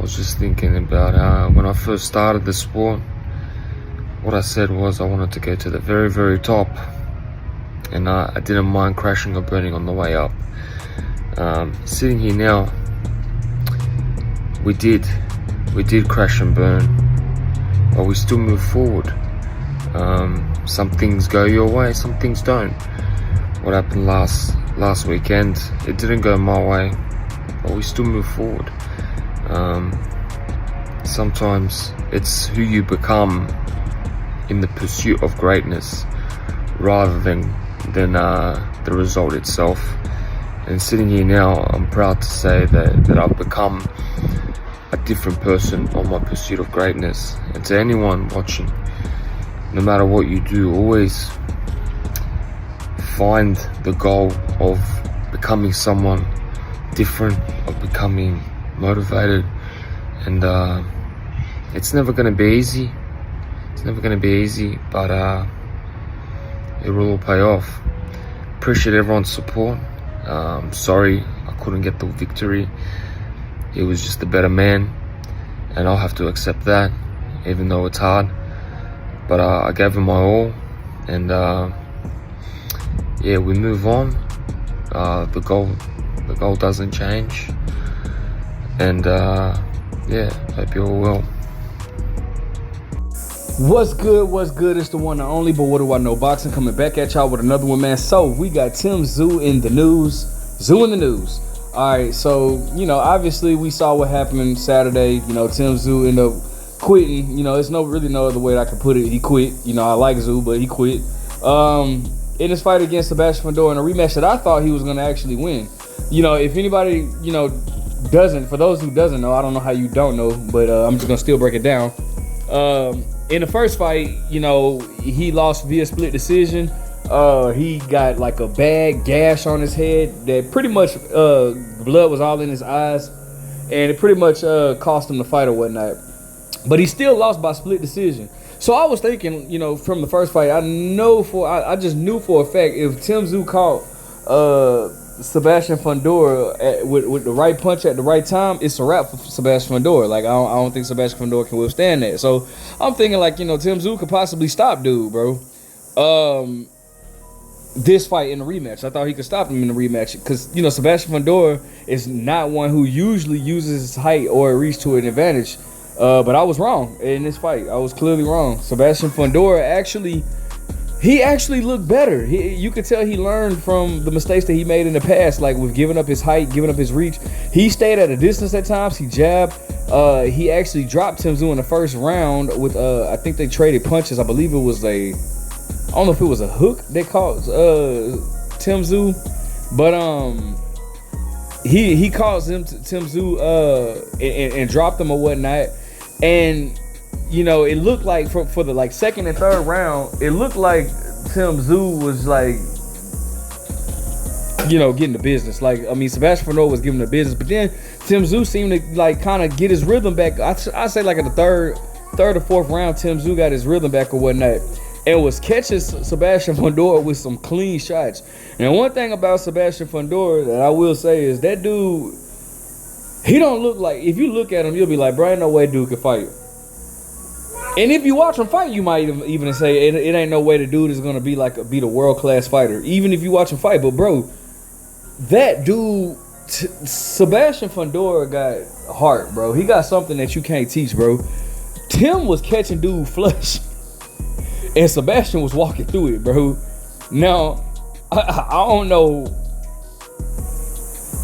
was just thinking about when I first started the sport. What I said was I wanted to go to the very, very top, and I didn't mind crashing or burning on the way up. Sitting here now, we did crash and burn, but we still move forward. Some things go your way, some things don't. What happened last weekend, it didn't go my way, but we still move forward. Sometimes it's who you become in the pursuit of greatness rather than the result itself. And sitting here now, I'm proud to say that I've become a different person on my pursuit of greatness. And to anyone watching, no matter what you do, always find the goal of becoming someone different, of becoming motivated. And it's never going to be easy. It's never going to be easy, but it will all pay off. Appreciate everyone's support. Sorry I couldn't get the victory. He was just a better man, and I'll have to accept that, even though it's hard. But I gave him my all, and we move on. The goal doesn't change, and hope you're all well. What's good? It's the one and only, but what do I know? Boxing coming back at y'all with another one, man. So we got Tszyu in the news. Tszyu in the news. All right, so obviously we saw what happened Saturday. Tszyu ended up quitting. There's really no other way that I can put it. He quit. I like Tszyu, but he quit. In his fight against Sebastian Fundora in a rematch that I thought he was gonna actually win. If anybody doesn't, for those who doesn't know, I don't know how you don't know, but I'm just gonna still break it down. In the first fight, he lost via split decision. He got like a bad gash on his head that pretty much blood was all in his eyes, and it pretty much cost him the fight or whatnot. But he still lost by split decision. So I was thinking, from the first fight, I just knew for a fact if Tszyu caught Sebastian Fundora with the right punch at the right time, it's a wrap for Sebastian Fundora. Like I don't think Sebastian Fundora can withstand that. So I'm thinking Tszyu could possibly stop dude, bro. This fight in the rematch, I thought he could stop him in the rematch because Sebastian Fundora is not one who usually uses his height or reach to an advantage. But I was wrong in this fight. I was clearly wrong. Sebastian Fundora actually looked better. You could tell he learned from the mistakes that he made in the past, like with giving up his height, giving up his reach. He stayed at a distance at times. He jabbed. He actually dropped Tszyu in the first round with I think they traded punches. I believe it was I don't know if it was a hook they caught Tszyu, but he caused him Tszyu and dropped him or whatnot. And it looked like for the second and third round, it looked like Tszyu was getting the business. Sebastian Fundora was giving the business, but then Tszyu seemed to kind of get his rhythm back. I say at the third or fourth round, Tszyu got his rhythm back or whatnot, and was catching Sebastian Fundora with some clean shots. And one thing about Sebastian Fundora that I will say is that dude, he don't look like, if you look at him, you'll be like, bro, ain't no way dude can fight. And if you watch him fight, you might even say it ain't no way the dude is gonna be the world-class fighter, even if you watch him fight. But bro, that dude, Sebastian Fundora got heart, bro. He got something that you can't teach, bro. Tim was catching dude flush, and Sebastian was walking through it, bro. Now, I don't know.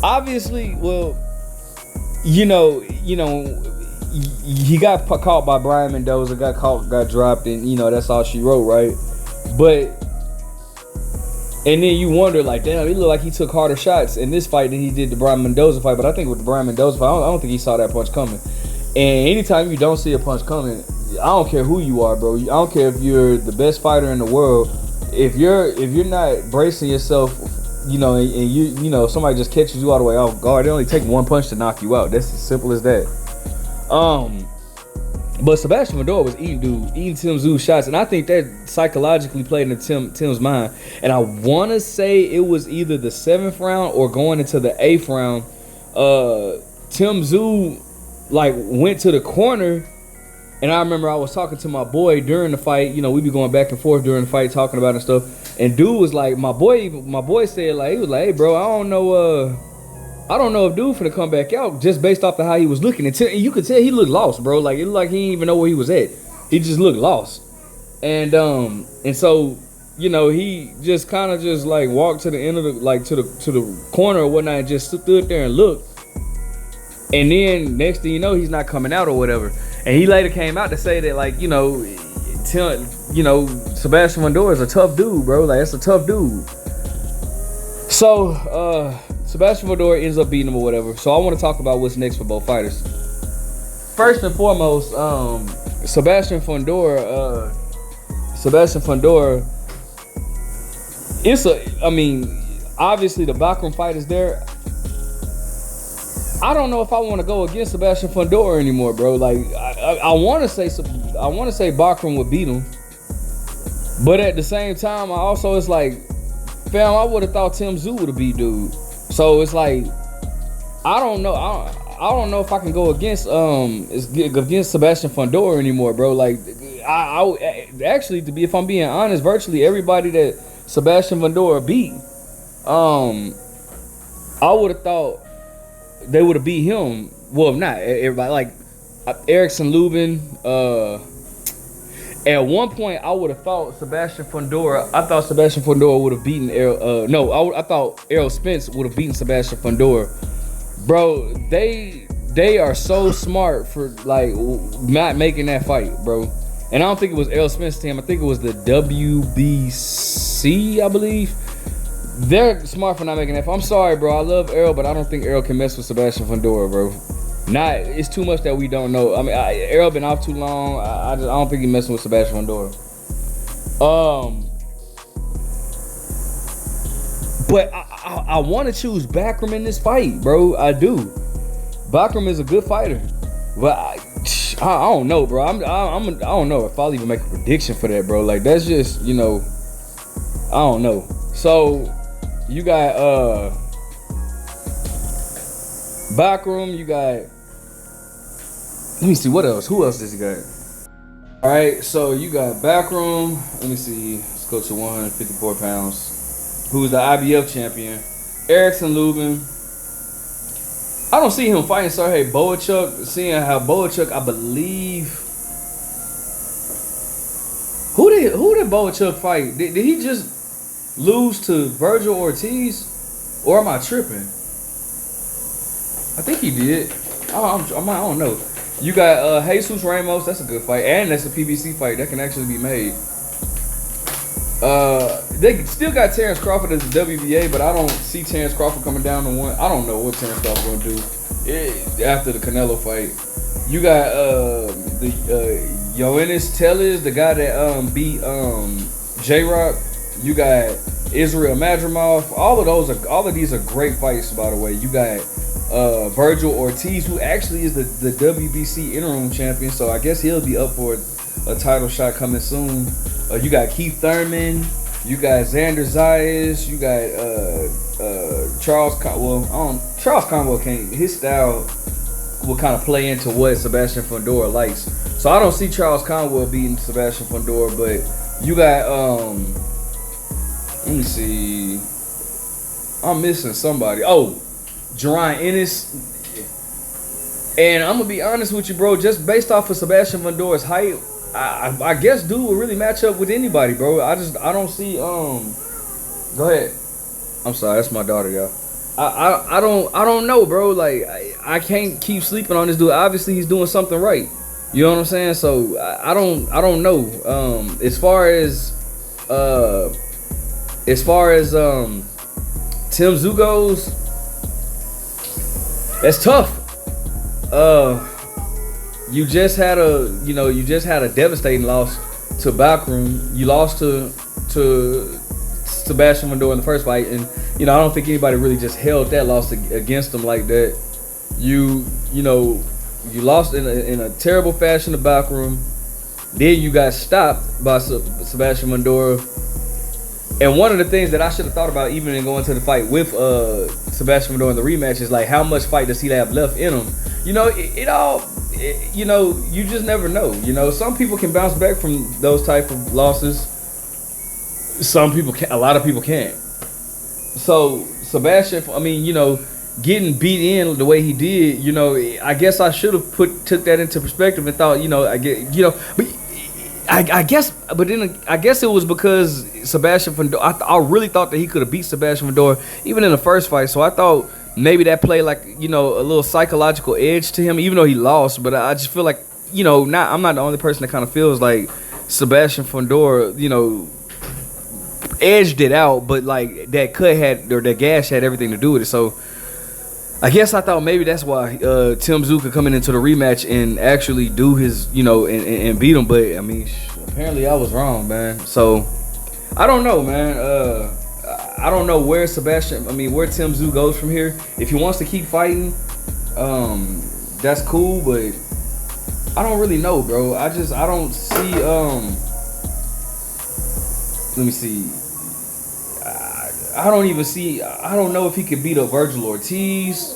Obviously, well, he got caught by Brian Mendoza, got dropped, and that's all she wrote, right? But and then you wonder, damn, it looked like he took harder shots in this fight than he did the Brian Mendoza fight. But I think with the Brian Mendoza fight, I don't think he saw that punch coming. And anytime you don't see a punch coming, I don't care who you are, bro. I don't care if you're the best fighter in the world. If you're not bracing yourself, and somebody just catches you all the way off guard, it only take one punch to knock you out. That's as simple as that. But Sebastian Fundora was eating Tszyu shots, and I think that psychologically played into Tim's mind. And I want to say it was either the 7th round or going into the 8th round. Tszyu like went to the corner, and I remember I was talking to my boy during the fight. You know, we be going back and forth during the fight, talking about it and stuff. And dude was like, my boy said, like, he was like, hey bro, I don't know if dude finna come back out, just based off of how he was looking. And you could tell he looked lost, bro. Like, it looked like he didn't even know where he was at. He just looked lost. And so, you know, he just kind of just like walked to the end of the, like to the corner or whatnot, and just stood there and looked. And then next thing you know, he's not coming out or whatever. And he later came out to say that, like, you know, Sebastian Fundora is a tough dude, bro. Like, that's a tough dude. So, Sebastian Fundora ends up beating him or whatever. So I want to talk about what's next for both fighters. First and foremost, Sebastian Fundora, obviously the Bakram fight is there. I don't know if I want to go against Sebastian Fundora anymore, bro. Like, I want to say Bakram would beat him, but at the same time, it's like, fam, I would have thought Tszyu would have beat dude. So it's like, I don't know. I don't know if I can go against Sebastian Fundora anymore, bro. Like, I actually, if I'm being honest, virtually everybody that Sebastian Fundora beat, I would have thought they would have beat him. Well, not everybody. Like Erickson Lubin. At one point, I would have thought Sebastian Fundora. I thought Sebastian Fundora would have beaten Errol. I thought Errol Spence would have beaten Sebastian Fundora. Bro, they are so smart for like not making that fight, bro. And I don't think it was Errol Spence's team. I think it was the WBC, I believe. They're smart for not making that fight. I'm sorry, bro. I love Errol, but I don't think Errol can mess with Sebastian Fundora, bro. It's too much that we don't know. I mean, Errol been off too long. I don't think he's messing with Sebastian Fundora. But I want to choose Bakram in this fight, bro. I do. Bakram is a good fighter, but I don't know, bro. I don't know if I'll even make a prediction for that, bro. Like, that's just, you know, I don't know. So you got Bakram. You got, let me see, what else? Who else does he got? All right, so you got Bakram. Let me see. Let's go to 154 pounds. Who's the IBF champion? Erickson Lubin. I don't see him fighting Sergey Boachuk. Seeing how Boachuk, I believe. Who did Boachuk fight? Did he just lose to Virgil Ortiz? Or am I tripping? I think he did. I don't know. You got Jesus Ramos. That's a good fight. And that's a PBC fight. That can actually be made. They still got Terrence Crawford as a WBA, but I don't see Terrence Crawford coming down to one. I don't know what Terrence Crawford gonna do after the Canelo fight. You got the Yoenis Tellez, the guy that beat J-Rock. You got Israel Madrimov. All of these are great fights, by the way. You got Virgil Ortiz, who actually is the WBC interim champion, so I guess he'll be up for a title shot coming soon. You got Keith Thurman, you got Xander Zayas, you got Charles Conwell. Charles Conwell can't. His style will kind of play into what Sebastian Fundora likes. So I don't see Charles Conwell beating Sebastian Fundora, but you got let me see. I'm missing somebody. Oh, Jerron Ennis. And I'm gonna be honest with you, bro. Just based off of Sebastian Fundora's height, I guess dude will really match up with anybody, bro. I don't see Go ahead. I'm sorry, that's my daughter, y'all. I don't know, bro. Like, I can't keep sleeping on this dude. Obviously he's doing something right. You know what I'm saying? So I don't know. As far as Tszyu goes, that's tough. You just had a devastating loss to Bakram. You lost to Sebastian Fundora in the first fight, and I don't think anybody really just held that loss against him like that. You lost in a terrible fashion to Bakram. Then you got stopped by Sebastian Fundora. And one of the things that I should have thought about even in going to the fight with Sebastian Fundora in the rematch is like, how much fight does he have left in him? you know, you know, you just never know. You know, some people can bounce back from those type of losses. Some people can't. A lot of people can't. So Sebastian, I mean, you know, getting beat in the way he did, you know, I guess I should have took that into perspective and thought, you know, I get, you know, but I guess, but then I guess it was because Sebastian Fundora. I really thought that he could have beat Sebastian Fundora even in the first fight. So I thought maybe that played like, you know, a little psychological edge to him, even though he lost. But I just feel like, you know, I'm not the only person that kind of feels like Sebastian Fundora, you know, edged it out, but like that gash had everything to do with it. So I guess I thought maybe that's why Tszyu could come into the rematch and actually do his, you know, and beat him. But I mean, apparently I was wrong, man. So I don't know, man. I don't know where Tszyu goes from here. If he wants to keep fighting, that's cool. But I don't really know, bro. I don't see. Let me see. I don't know if he could beat a Virgil Ortiz.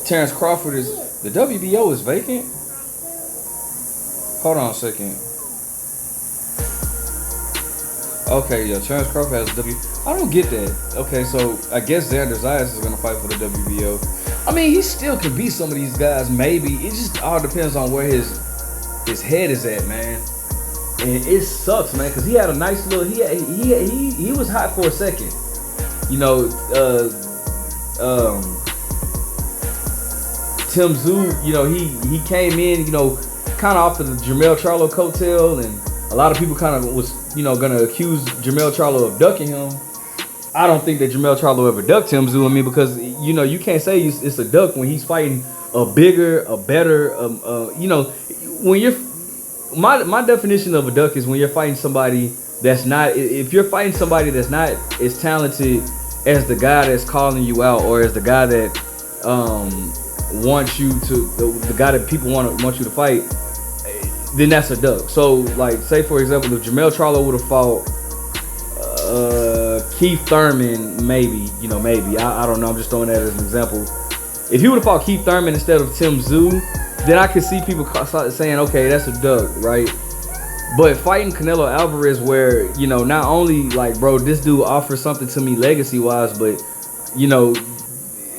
Terrence Crawford is... The WBO is vacant? Hold on a second. Okay, yeah, Terrence Crawford has a I don't get that. Okay, so I guess Xander Zayas is going to fight for the WBO. I mean, he still can beat some of these guys, maybe. It just all depends on where his head is at, man. And it sucks, man, because he had a nice little. He was hot for a second, you know. Tszyu, you know, he came in, you know, kind of off of the Jermell Charlo coattail, and a lot of people kind of was, you know, gonna accuse Jermell Charlo of ducking him. I don't think that Jermell Charlo ever ducked Tszyu. I mean, because you know, you can't say it's a duck when he's fighting a bigger, a better, you know, when you're. My definition of a duck is when you're fighting somebody that's not. If you're fighting somebody that's not as talented as the guy that's calling you out, or as the guy that wants you to, the guy that people want you to fight, then that's a duck. So, like, say for example, if Jermell Charlo would have fought Keith Thurman, maybe, you know, maybe I don't know. I'm just throwing that as an example. If he would have fought Keith Thurman instead of Tszyu, then I could see people saying, okay, that's a duck, right? But fighting Canelo Alvarez, where, you know, not only like, bro, this dude offers something to me legacy-wise, but, you know,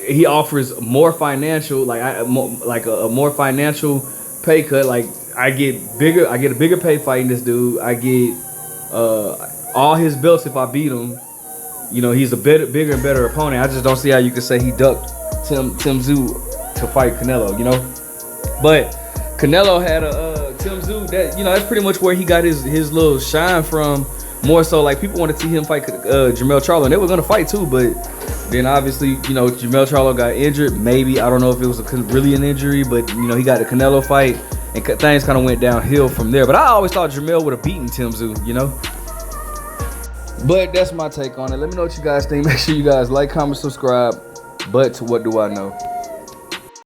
he offers more financial, like a more financial pay cut. Like I get a bigger pay fighting this dude. I get all his belts if I beat him. You know, he's a bigger and better opponent. I just don't see how you could say he ducked Tszyu to fight Canelo, you know. But Canelo had a Tszyu that, you know, that's pretty much where he got his little shine from. More so, like, people wanted to see him fight Jermell Charlo, and they were gonna fight too. But then obviously, you know, Jermell Charlo got injured. Maybe, I don't know if it was really an injury, but you know, he got the Canelo fight, and things kind of went downhill from there. But I always thought Jermell would have beaten Tszyu, you know. But that's my take on it. Let me know what you guys think. Make sure you guys like, comment, subscribe. But what do I know?